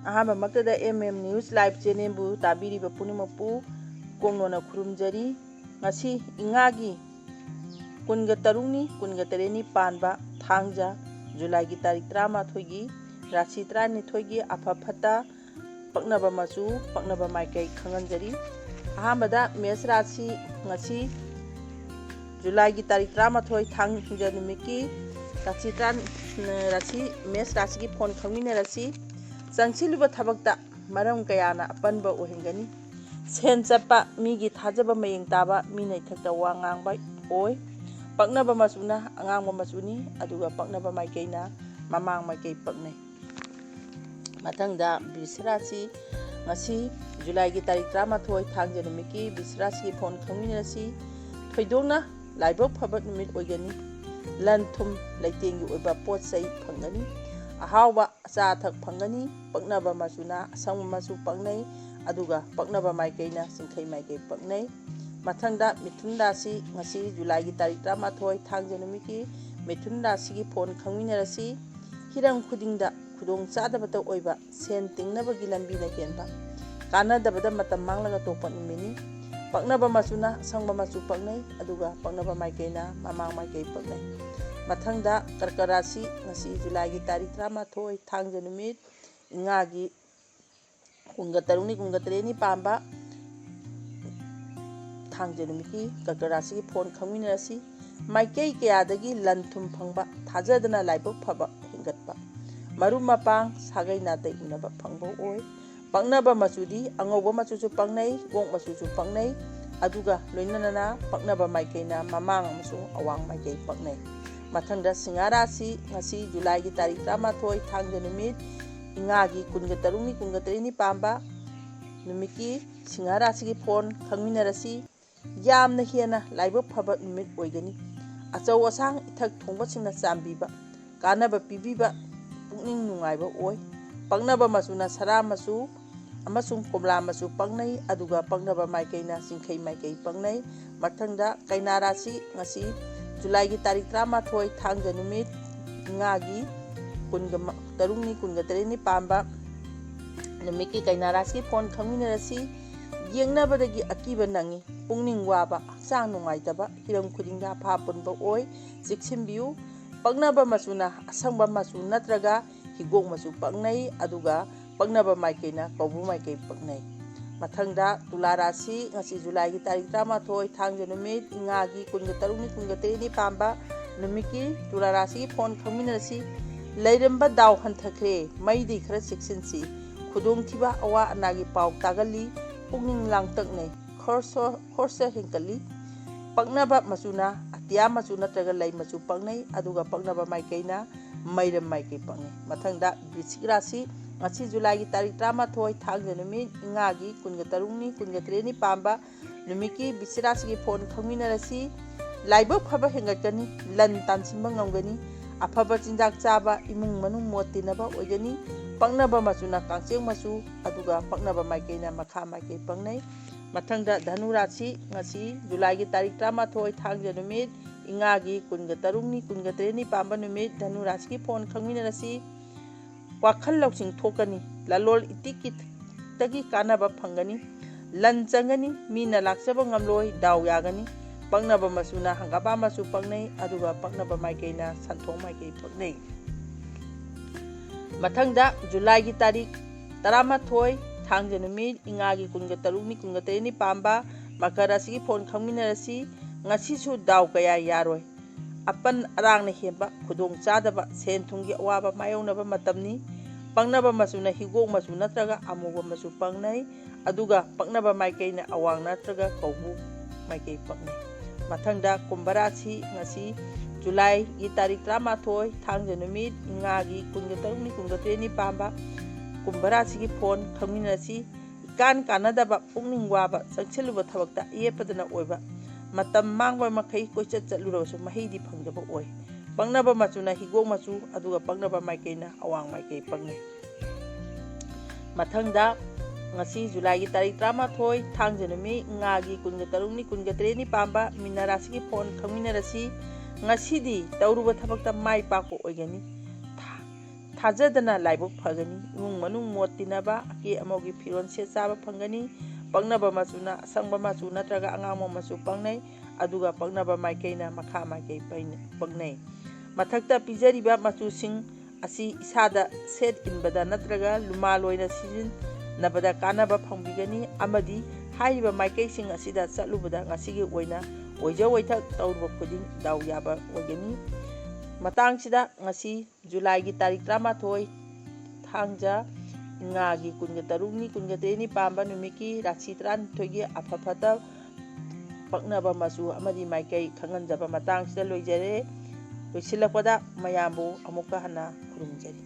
ꯑꯍꯥꯟꯕꯃꯛꯇꯗ news live ꯆꯦꯅꯦꯜꯕꯨ ꯇꯥꯕꯤꯔꯤꯕ ꯄꯨꯝꯅꯃꯛꯄꯨ ꯀꯣꯡꯅꯣꯅ ꯈꯨꯔꯨꯝꯖꯔꯤ꯫ ꯉꯁꯤ ꯏꯉꯥꯒꯤ 23ꯅꯤ 23ꯅꯤ ꯄꯥꯟꯕ ꯊꯥꯡꯖ ꯖꯨꯂꯥꯏꯒꯤ ꯇꯥꯔꯤꯛ 11ꯒꯤ ꯔꯥꯁꯤ 12ꯒꯤ ꯑꯐ ꯐꯠꯇ ꯄꯛꯅꯕ ꯃꯆꯨ ꯄꯛꯅꯕ ꯃꯥꯏꯀꯩ ꯈꯪꯍꯟꯖꯔꯤ꯫ ꯑꯍꯥꯟꯕꯗ ꯃꯦꯁ ꯔꯥꯁꯤ ꯉꯁꯤ ꯖꯨꯂꯥꯏꯒꯤ ꯇꯥꯔꯤꯛ 11 ꯊꯥꯡꯖ ꯅꯨꯃꯤꯠꯀꯤ ꯃꯦꯁ ꯔꯥꯁꯤꯒꯤ ꯐꯣꯟ ꯈꯪꯃꯤꯟꯅꯔꯁꯤ꯫ ꯆꯪꯁꯤꯜꯂꯤꯕ ꯊꯕꯛꯇ ꯃꯔꯝ ꯀꯌꯥꯅ ꯑꯄꯟꯕ ꯑꯣꯏꯍꯟꯒꯅꯤ꯫ ꯁꯦꯟ ꯆꯠꯄ, ꯃꯤꯒꯤ ꯊꯥꯖꯕ ꯃꯌꯦꯡ ꯇꯥꯕ, ꯃꯤꯅ ꯏꯊꯛꯇ ꯋꯥ ꯉꯥꯡꯕ ꯑꯣꯏ꯫ ꯄꯛꯅꯕ ꯃꯆꯨꯅ ꯑꯉꯥꯡꯕ ꯃꯆꯨꯅꯤ, ꯑꯗꯨꯒ ꯄꯛꯅꯕ ꯃꯥꯏꯀꯩꯅ ꯃꯃꯥꯡ ꯃꯥꯏꯀꯩ ꯄꯛꯅꯩ꯫ ꯃꯊꯪꯗ ꯕ꯭ꯔꯤꯁ ꯔꯥꯁꯤ ꯉꯁꯤ ꯖꯨꯂꯥꯏꯒꯤ ꯇꯥꯔꯤꯛ 11 ꯊꯥꯡꯖ ꯅꯨꯃꯤꯠꯀꯤ ꯕ꯭ꯔꯤꯁ ꯔꯥꯁꯤꯒꯤ ꯐꯣꯟ ꯈꯪꯃꯤꯟꯅꯔꯁꯤ꯫ ꯊꯣꯏꯗꯣꯛꯅ ꯂꯥꯏꯕꯛ ꯐꯕ ꯅꯨꯃꯤꯠ ꯑꯣꯏꯒꯅꯤ꯫ ꯂꯟ ꯊꯨꯝ ꯂꯩꯇꯦꯡꯒꯤ ꯑꯣꯏꯕ ꯄꯣꯠ ꯆꯩ ꯐꯪꯒꯅꯤ꯫ ꯑꯍꯥꯎꯕ ꯑꯆꯥ ꯑꯊꯛ ꯐꯪꯒꯅꯤ꯫ ꯄꯛꯅꯕ ꯃꯆꯨꯅ ꯑꯁꯪꯕ ꯃꯆꯨ ꯄꯛꯅꯩ, ꯑꯗꯨꯒ ꯄꯛꯅꯕ ꯃꯥꯏꯀꯩꯅ ꯆꯤꯡꯈꯩ ꯃꯥꯏꯀꯩ ꯄꯛꯅꯩ꯫ ꯃꯊꯪꯗ ꯃꯤꯊꯨꯟ ꯔꯥꯁꯤꯉꯁꯤ ꯖꯨꯂꯥꯏꯒꯤ ꯇꯥꯔꯤꯛ 11 ꯊꯥꯡꯖ ꯅꯨꯃꯤꯠꯀꯤ ꯃꯤꯊꯨꯟ ꯔꯥꯁꯤꯒꯤ ꯐꯣꯟ ꯈꯪꯃꯤꯟꯅꯔꯁꯤ꯫ ꯍꯤꯔꯝ ꯈꯨꯗꯤꯡꯗ ꯈꯨꯗꯣꯡꯆꯥꯗꯕꯇ ꯑꯣꯏꯕ, ꯁꯦꯟ ꯇꯤꯡꯅꯕꯒꯤ ꯂꯝꯕꯤꯅ ꯍꯦꯟꯕ, ꯀꯥꯟꯅꯗꯕꯗ ꯃꯇꯝ ꯃꯥꯡꯂꯒ ꯇꯣꯛꯄ ꯅꯨꯃꯤꯠꯅꯤ꯫ ꯄꯛꯅꯕ ꯃꯆꯨꯅ ꯑꯁꯪꯕ ꯃꯆꯨ ꯄꯛꯅꯩ, ꯑꯗꯨꯒ ꯄꯛꯅꯕ ꯃꯥꯏꯀꯩꯅ ꯃꯃꯥꯡ ꯃꯥꯏꯀꯩ ꯄꯛꯅꯩ꯫ ꯃꯊꯪꯗ ꯀꯔꯀ ꯔꯥꯁꯤꯉꯁꯤ ꯖꯨꯂꯥꯏꯒꯤ ꯇꯥꯔꯤꯛ 11 ꯊꯥꯡꯖ ꯅꯨꯃꯤꯠ ꯏꯉꯥꯒꯤ 23ꯅꯤ 23ꯅꯤ ꯄꯥꯟꯕ ꯊꯥꯡꯖ ꯅꯨꯃꯤꯠꯀꯤ ꯀꯔꯀ ꯔꯥꯁꯤꯒꯤ ꯐꯣꯟ ꯈꯪꯃꯤꯟꯅꯔꯁꯤ꯫ ꯃꯥꯏꯀꯩ ꯀꯌꯥꯗꯒꯤ ꯂꯟ ꯊꯨꯝ ꯐꯪꯕ, ꯊꯥꯖꯗꯅ ꯂꯥꯏꯕꯛ ꯐꯕ ꯍꯦꯟꯒꯠꯄ, ꯃꯔꯨꯞ ꯃꯄꯥꯡ ꯁꯥꯒꯩ ꯅꯥꯇꯩ ꯎꯅꯕ ꯐꯪꯕ ꯑꯣꯏ꯫ ꯄꯛꯅꯕ ꯃꯆꯨꯗꯤ ꯑꯉꯧꯕ ꯃꯆꯨꯁꯨ ꯄꯛꯅꯩ, ꯀꯣꯛ ꯃꯆꯨꯁꯨ ꯄꯛꯅꯩ, ꯑꯗꯨꯒ ꯂꯣꯏꯅꯅ ꯄꯛꯅꯕ ꯃꯥꯏꯀꯩꯅ ꯃꯃꯥꯡ ꯑꯃꯁꯨꯡ ꯑꯋꯥꯡ ꯃꯥꯏꯀꯩ ꯄꯛꯅꯩ꯫ ꯃꯊꯪꯗ ꯁꯤꯡꯍ ꯔꯥꯁꯤꯉꯁꯤ ꯖꯨꯂꯥꯏꯒꯤ ꯇꯥꯔꯤꯛ 11 ꯊꯥꯡꯖ ꯅꯨꯃꯤꯠ ꯏꯉꯥꯒꯤ 23ꯅꯤ 23ꯅꯤ ꯄꯥꯟꯕ ꯅꯨꯃꯤꯠꯀꯤ ꯁꯤꯡꯍ ꯔꯥꯁꯤꯒꯤ ꯐꯣꯟ ꯈꯪꯃꯤꯟꯅꯔꯁꯤ꯫ ꯌꯥꯝꯅ ꯍꯦꯟꯅ ꯂꯥꯏꯕꯛ ꯐꯕ ꯅꯨꯃꯤꯠ ꯑꯣꯏꯒꯅꯤ꯫ ꯑꯆꯧ ꯑꯁꯥꯡ ꯏꯊꯛ ꯊꯣꯡꯕꯁꯤꯡꯅ ꯆꯥꯟꯕꯤꯕ, ꯀꯥꯟꯅꯕ ꯄꯤꯕꯤꯕ, ꯄꯨꯛꯅꯤꯡ ꯅꯨꯡꯉꯥꯏꯕ ꯑꯣꯏ꯫ ꯄꯛꯅꯕ ꯃꯆꯨꯅ ꯁꯔꯥ ꯃꯆꯨ ꯑꯃꯁꯨꯡ ꯀꯣꯝꯂꯥ ꯃꯆꯨ ꯄꯛꯅꯩ, ꯑꯗꯨꯒ ꯄꯛꯅꯕ ꯃꯥꯏꯀꯩꯅ ꯆꯤꯡꯈꯩ ꯃꯥꯏꯀꯩ ꯄꯛꯅꯩ꯫ ꯃꯊꯪꯗ ꯀꯩꯅꯥ ꯔꯥꯁꯤꯉꯁꯤ ꯖꯨꯂꯥꯏꯒꯤ ꯇꯥꯔꯤꯛ 11 ꯊꯥꯡꯖ ꯅꯨꯃꯤꯠ ꯏꯉꯥꯒꯤ 23ꯅꯤ 23ꯅꯤ ꯄꯥꯟꯕ ꯅꯨꯃꯤꯠꯀꯤ ꯀꯩꯅꯥ ꯔꯥꯁꯤꯒꯤ ꯐꯣꯟ ꯈꯪꯃꯤꯟꯅꯔꯁꯤ꯫ ꯌꯦꯡꯅꯕꯗꯒꯤ ꯑꯀꯤꯕ ꯅꯪꯉꯤ, ꯄꯨꯛꯅꯤꯡ ꯋꯥꯕ, ꯍꯛꯆꯥꯡ ꯅꯨꯡꯉꯥꯏꯇꯕ, ꯍꯤꯔꯝ ꯈꯨꯗꯤꯡꯗ ꯑꯐ ꯑꯄꯟꯕ ꯑꯣꯏ꯫ ꯆꯦꯛꯁꯤꯟꯕꯤꯌꯨ꯫ ꯄꯛꯅꯕ ꯃꯆꯨꯅ ꯑꯁꯪꯕ ꯃꯆꯨ ꯅꯠꯇ꯭ꯔꯒ ꯍꯤꯒꯣꯛ ꯃꯆꯨ ꯄꯛꯅꯩ, ꯑꯗꯨꯒ ꯄꯛꯅꯕ ꯃꯥꯏꯀꯩꯅ ꯀꯧꯕ꯭ꯔꯨ ꯃꯥꯏꯀꯩ ꯄꯛꯅꯩ꯫ ꯃꯊꯪꯗ ꯇꯨꯂꯥ ꯔꯥꯁꯤꯉꯁꯤ ꯖꯨꯂꯥꯏꯒꯤ ꯇꯥꯔꯤꯛ 11 ꯊꯥꯡꯖ ꯅꯨꯃꯤꯠ ꯏꯉꯥꯒꯤ 23ꯅꯤ 23ꯅꯤ ꯄꯥꯟꯕ ꯅꯨꯃꯤꯠꯀꯤ ꯇꯨꯂꯥ ꯔꯥꯁꯤꯒꯤ ꯐꯣꯟ ꯈꯪꯃꯤꯟꯅꯔꯁꯤ꯫ ꯂꯩꯔꯝꯕ ꯗꯥꯎ ꯍꯟꯊꯈ꯭ꯔꯦ, ꯃꯩꯗꯩ ꯈꯔ ꯆꯦꯛꯁꯤꯟꯁꯤ꯫ ꯈꯨꯗꯣꯡꯊꯤꯕ ꯑꯋꯥ ꯑꯅꯥꯒꯤ ꯄꯥꯎ ꯇꯥꯒꯜꯂꯤ, ꯄꯨꯛꯅꯤꯡ ꯂꯥꯡꯇꯛꯅꯩ, ꯈꯣꯔꯁꯥ ꯍꯦꯟꯒꯠꯂꯤ꯫ ꯄꯛꯅꯕ ꯃꯆꯨꯅ ꯑꯇꯤꯌꯥ ꯃꯆꯨ ꯅꯠꯇ꯭ꯔꯒ ꯂꯩ ꯃꯆꯨ ꯄꯛꯅꯩ, ꯑꯗꯨꯒ ꯄꯛꯅꯕ ꯃꯥꯏꯀꯩꯅ ꯃꯩꯔꯝ ꯃꯥꯏꯀꯩ ꯄꯛꯅꯩ꯫ ꯃꯊꯪꯗ ꯕ꯭ꯔꯤꯁꯆꯤꯛ ꯔꯥꯁꯤ ꯉꯁꯤ ꯖꯨꯂꯥꯏꯒꯤ ꯇꯥꯔꯤꯛ 11 ꯊꯥꯡꯖ ꯅꯨꯃꯤꯠ ꯏꯉꯥꯒꯤ 23ꯅꯤ 23ꯅꯤ ꯄꯥꯟꯕ ꯅꯨꯃꯤꯠꯀꯤ ꯕ꯭ꯔꯤꯁꯆꯤꯛ ꯔꯥꯁꯤꯒꯤ ꯐꯣꯟ ꯈꯪꯃꯤꯟꯅꯔꯁꯤ꯫ ꯂꯥꯏꯕꯛ ꯐꯕ ꯍꯦꯟꯒꯠꯀꯅꯤ, ꯂꯟ ꯇꯥꯟꯁꯤꯟꯕ ꯉꯝꯒꯅꯤ, ꯑꯐꯕ ꯆꯤꯟꯖꯥꯛ ꯆꯥꯕ, ꯏꯃꯨꯡ ꯃꯅꯨꯡ ꯃꯣꯠ ꯇꯤꯟꯅꯕ ꯑꯣꯏꯒꯅꯤ꯫ ꯄꯛꯅꯕ ꯃꯆꯨꯅ ꯀꯥꯡꯆꯦꯛ ꯃꯆꯨ, ꯑꯗꯨꯒ ꯄꯛꯅꯕ ꯃꯥꯏꯀꯩꯅ ꯃꯈꯥ ꯃꯥꯏꯀꯩ ꯄꯛꯅꯩ꯫ ꯃꯊꯪꯗ ꯙꯅꯨ ꯔꯥꯁꯤꯉꯁꯤ ꯖꯨꯂꯥꯏꯒꯤ ꯇꯥꯔꯤꯛ 11 ꯊꯥꯡꯖ ꯅꯨꯃꯤꯠ ꯏꯉꯥꯒꯤ 23ꯅꯤ 23ꯅꯤ ꯄꯥꯟꯕ ꯅꯨꯃꯤꯠ ꯙꯅꯨ ꯔꯥꯁꯤꯒꯤ ꯐꯣꯟ ꯈꯪꯃꯤꯟꯅꯔꯁꯤ꯫ ꯋꯥꯈꯜ ꯂꯧꯁꯤꯡ ꯊꯣꯛꯀꯅꯤ, ꯂꯂꯣꯟ ꯏꯇꯤꯛꯇꯒꯤ ꯀꯥꯟꯅꯕ ꯐꯪꯒꯅꯤ, ꯂꯟ ꯆꯪꯒꯅꯤ, ꯃꯤꯅ ꯂꯥꯛꯆꯕ ꯉꯝꯂꯣꯏ, ꯗꯥꯎ ꯌꯥꯒꯅꯤ꯫ ꯄꯛꯅꯕ ꯃꯆꯨꯅ ꯍꯪꯒꯥꯄꯥꯟ ꯃꯆꯨ ꯄꯛꯅꯩ, ꯑꯗꯨꯒ ꯄꯛꯅꯕ ꯃꯥꯏꯀꯩꯅ ꯁꯟꯊꯣꯛ ꯃꯥꯏꯀꯩ ꯄꯛꯅꯩ꯫ ꯃꯊꯪꯗ ꯖꯨꯂꯥꯏꯒꯤ ꯇꯥꯔꯤꯛ 11 ꯊꯥꯡꯖ ꯅꯨꯃꯤꯠ ꯏꯉꯥꯒꯤ 23ꯅꯤ 23ꯅꯤ ꯄꯥꯟꯕ ꯃꯀꯔ ꯔꯥꯁꯤꯒꯤ ꯐꯣꯟ ꯈꯪꯃꯤꯟꯅꯔꯁꯤ꯫ ꯉꯁꯤꯁꯨ ꯗꯥꯎ ꯀꯌꯥ ꯌꯥꯔꯣꯏ, ꯑꯄꯟ ꯑꯔꯥꯡꯅ ꯍꯦꯟꯕ, ꯈꯨꯗꯣꯡ ꯆꯥꯗꯕ, ꯁꯦꯟ ꯊꯨꯝꯒꯤ ꯑꯋꯥꯕ ꯃꯥꯌꯣꯛꯅꯕ ꯃꯇꯝꯅꯤ꯫ ꯄꯛꯅꯕ ꯃꯆꯨꯅ ꯍꯤꯒꯣꯛ ꯃꯆꯨ ꯅꯠꯇ꯭ꯔꯒ ꯑꯃꯨꯕ ꯃꯆꯨ ꯄꯛꯅꯩ, ꯑꯗꯨꯒ ꯄꯛꯅꯕ ꯃꯥꯏꯀꯩꯅ ꯑꯋꯥꯡ ꯅꯠꯇ꯭ꯔꯒ ꯀꯧꯕ꯭ꯔꯨ ꯃꯥꯏꯀꯩ ꯄꯛꯅꯩ꯫ ꯃꯊꯪꯗ ꯀꯨꯝꯚ ꯔꯥꯁꯤ ꯉꯁꯤ ꯖꯨꯂꯥꯏꯒꯤ ꯇꯥꯔꯤꯛ 11 ꯊꯥꯡꯖ ꯅꯨꯃꯤꯠ ꯏꯉꯥꯒꯤ 23ꯅꯤ 23ꯅꯤ ꯄꯥꯟꯕ ꯀꯨꯝꯚ ꯔꯥꯁꯤꯒꯤ ꯐꯣꯟ ꯈꯪꯃꯤꯟꯅꯔꯁꯤ꯫ ꯏꯀꯥꯟ ꯀꯥꯟꯅꯗꯕ, ꯄꯨꯛꯅꯤꯡ ꯋꯥꯕ, ꯆꯪꯁꯤꯜꯂꯨꯕ ꯊꯕꯛꯇ ꯌꯦꯠꯄꯗꯅ ꯑꯣꯏꯕ, ꯃꯇꯝ ꯃꯥꯡꯕ ꯃꯈꯩ ꯀꯣꯏꯆꯠ ꯆꯠꯂꯨꯔꯕꯁꯨ ꯃꯍꯩꯗꯤ ꯐꯪꯗꯕ ꯑꯣꯏ꯫ ꯄꯛꯅꯕ ꯃꯆꯨꯅ ꯍꯤꯒꯣꯛ ꯃꯆꯨ, ꯑꯗꯨꯒ ꯄꯛꯅꯕ ꯃꯥꯏꯀꯩꯅ ꯑꯋꯥꯡ ꯃꯥꯏꯀꯩ ꯄꯛꯅꯩ꯫ ꯃꯊꯪꯗ ꯉꯁꯤ ꯖꯨꯂꯥꯏꯒꯤ ꯇꯥꯔꯤꯛ 11 ꯊꯥꯡꯖ ꯅꯨꯃꯤꯠ ꯏꯉꯥꯒꯤ 23ꯅꯤ 23ꯅꯤ ꯄꯥꯟꯕ ꯃꯤꯅ ꯔꯥꯁꯤꯒꯤ ꯐꯣꯟ ꯈꯪꯃꯤꯟꯅꯔꯁꯤ꯫ ꯉꯁꯤꯗꯤ ꯇꯧꯔꯨꯕ ꯊꯕꯛꯇ ꯃꯥꯏ ꯄꯥꯛꯄ ꯑꯣꯏꯒꯅꯤ꯫ ꯊꯥꯖꯗꯅ ꯂꯥꯏꯕꯛ ꯐꯒꯅꯤ ꯏꯃꯨꯡ ꯃꯅꯨꯡ ꯃꯣꯠ ꯇꯤꯟꯅꯕ ꯑꯀꯦ ꯑꯃꯧꯒꯤ ꯐꯤꯔꯣꯜ ꯁꯦꯠ ꯆꯥꯕ ꯐꯪꯒꯅꯤ ꯄꯛꯅꯕ ꯃꯆꯨꯅ ꯑꯁꯪꯕ ꯃꯆꯨ ꯅꯠꯇ꯭ꯔꯒ ꯑꯉꯥꯡꯕ ꯃꯆꯨ ꯄꯛꯅꯩ ꯑꯗꯨꯒ ꯄꯛꯅꯕ ꯃꯥꯏꯀꯩꯅ ꯃꯈꯥ ꯃꯥꯏꯀꯩ ꯄꯛꯅꯩ ꯃꯊꯛꯇ ꯄꯤꯖꯔꯤꯕ ꯃꯆꯨꯁꯤꯡ ꯑꯁꯤ ꯏꯁꯥꯗ ꯁꯦꯠ ꯏꯟꯕꯗ ꯅꯠꯇ꯭ꯔꯒ ꯂꯨꯃꯥꯜ ꯑꯣꯏꯅ ꯁꯤꯖꯤꯟꯅꯕꯗ ꯀꯥꯟꯅꯕ ꯐꯪꯕꯤꯒꯅꯤ ꯑꯃꯗꯤ ꯍꯥꯏꯔꯤꯕ ꯃꯥꯏꯀꯩꯁꯤꯡ ꯑꯁꯤꯗ ꯆꯠꯂꯨꯕꯗ ꯉꯁꯤꯒꯤ ꯑꯣꯏꯅ ꯑꯣꯏꯖ ꯑꯣꯏꯊꯛ ꯇꯧꯔꯨꯕ ꯈꯨꯗꯤꯡ ꯗꯥꯎ ꯌꯥꯕ ꯑꯣꯏꯒꯅꯤ ꯃꯇꯥꯡꯁꯤꯗ ꯉꯁꯤ ꯖꯨꯂꯥꯏꯒꯤ ꯇꯥꯔꯤꯛ 13 ꯊꯥꯡꯖ ꯉꯥꯒꯤ 23ꯅꯤ 23ꯅꯤ ꯄꯥꯟꯕ ꯅꯨꯃꯤꯠꯀꯤ ꯔꯥꯁꯤ 12ꯒꯤ ꯑꯐ ꯐꯠꯇ ꯄꯛꯅꯕ ꯃꯆꯨ ꯑꯃꯗꯤ ꯃꯥꯏꯀꯩ ꯈꯪꯍꯟꯖꯕ ꯃꯇꯥꯡꯁꯤꯗ ꯂꯣꯏꯖꯔꯦ ꯂꯣꯏꯁꯤꯜꯂꯛꯄꯗ ꯃꯌꯥꯝꯕꯨ ꯑꯃꯨꯛꯀ ꯍꯟꯅ ꯈꯨꯔꯨꯝꯖꯔꯤ